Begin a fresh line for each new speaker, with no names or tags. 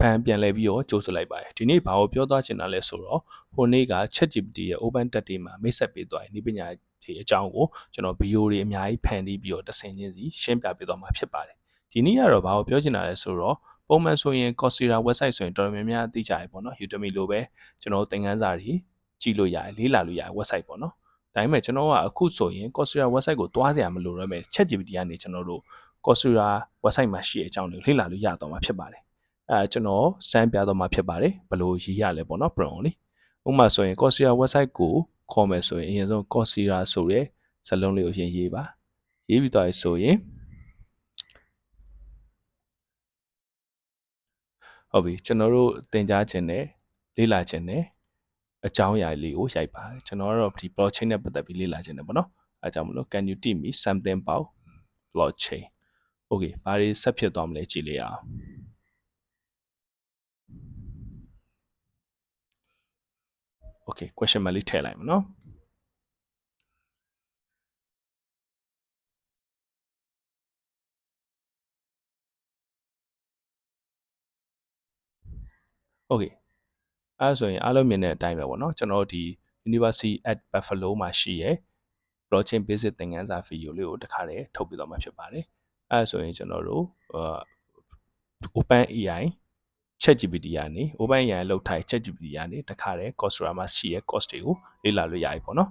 ဖန်ပြန်လဲပြီးတော့ကြိုးဆိုလိုက်ပါတယ်ဒီနေ့ဘာကိုပြောသွားချင်တာလဲဆိုတော့ဟိုနေ့က ChatGPT ရဲ့ open တက်တွေမှာမိတ်ဆက်ပေးသွားတယ်ဒီပညာဒီအကြောင်းကိုကျွန်တော်ဗီဒီယိုတွေအများကြီးဖန်တီးပြီးတော့တစ်ဆင့်ချင်းစီရှင်းပြပေးသွားမှာဖြစ်ပါတယ်ဒီနေ့ကတော့ဘာကိုပြောချင်တာလဲဆိုတော့ပုံမှန်ဆိုရင် Coursera website ဆိုရင်တော်တော်များများသိကြရပေါ့နော် Udemy လိုပဲကျွန်တော်သင်ခန်းစာတွေကြည့်လို့ရတယ်လေးလာလို့ရတယ် website ပေါ့နော်ဒါပေမဲ့ကျွန်တော်ကအခုဆိုရင် Coursera website ကိုတွားစရာမလိုတော့မဲ့ ChatGPT ကနေကျွန်တော်တို့ Coursera website မှာရှိတဲ့အကြောင်းတွေကိုလေ့လာလို့ရတော့မှာဖြစ်ပါတယ်ကျွန်တော်စမ်းပြတော့မှာဖြစ်ပါတယ်ဘယ်လိုရေးရလဲပေါ့နော် prompt လေးဥပမာဆိုရင် Coursera website ကိုခေါ်မယ်ဆိုရင်အရင်ဆုံး Coursera ဆိုတဲ့စာလုံးလေးကိုရေးပါရေးပြီးတော့ဆိုရင်ဟုတ်ပြီကျွန်တော်တို့သင်ကြားခြင်းနဲ့လေ့လာခြင်းနဲ့အကြောင်းအရာလေးကိုရိုက်ပါကျွန်တော်ကတော့ဒီ blockchain နဲ့ပတ်သက်ပြီးလေ့လာခြင်းနဲ့ပေါ့နော်အဲကြောင့်မလို့ can you teach me something about blockchain okay ဘာတွေဆက်ဖြစ်သွားမလဲကြည့်လိုက်အောင် okay question mark လေးထည့်လိုက်မယ်နော်okayအဲဆိုရင်အားလုံးမြင်တဲ့အတိုင်းပဲပေါ့နော်ကျွန်တော်ဒီ University at Buffalo မှာရှိရဲ့ blockchain basic သင်ခန်းစာဗီဒီယိုလေးကိုတစ်ခါတည်းထုတ်ပြသွားမှာဖြစ်ပါတယ်အဲဆိုရင်ကျွန်တော်တို့open AI ChatGPT ကနေ open AI လောက်ထိုင် ChatGPT ကနေတစ်ခါတည်း Coursera မှာရှိရဲ့ course တွေကိုလေ့လာလို့ရပြီပေါ့နော်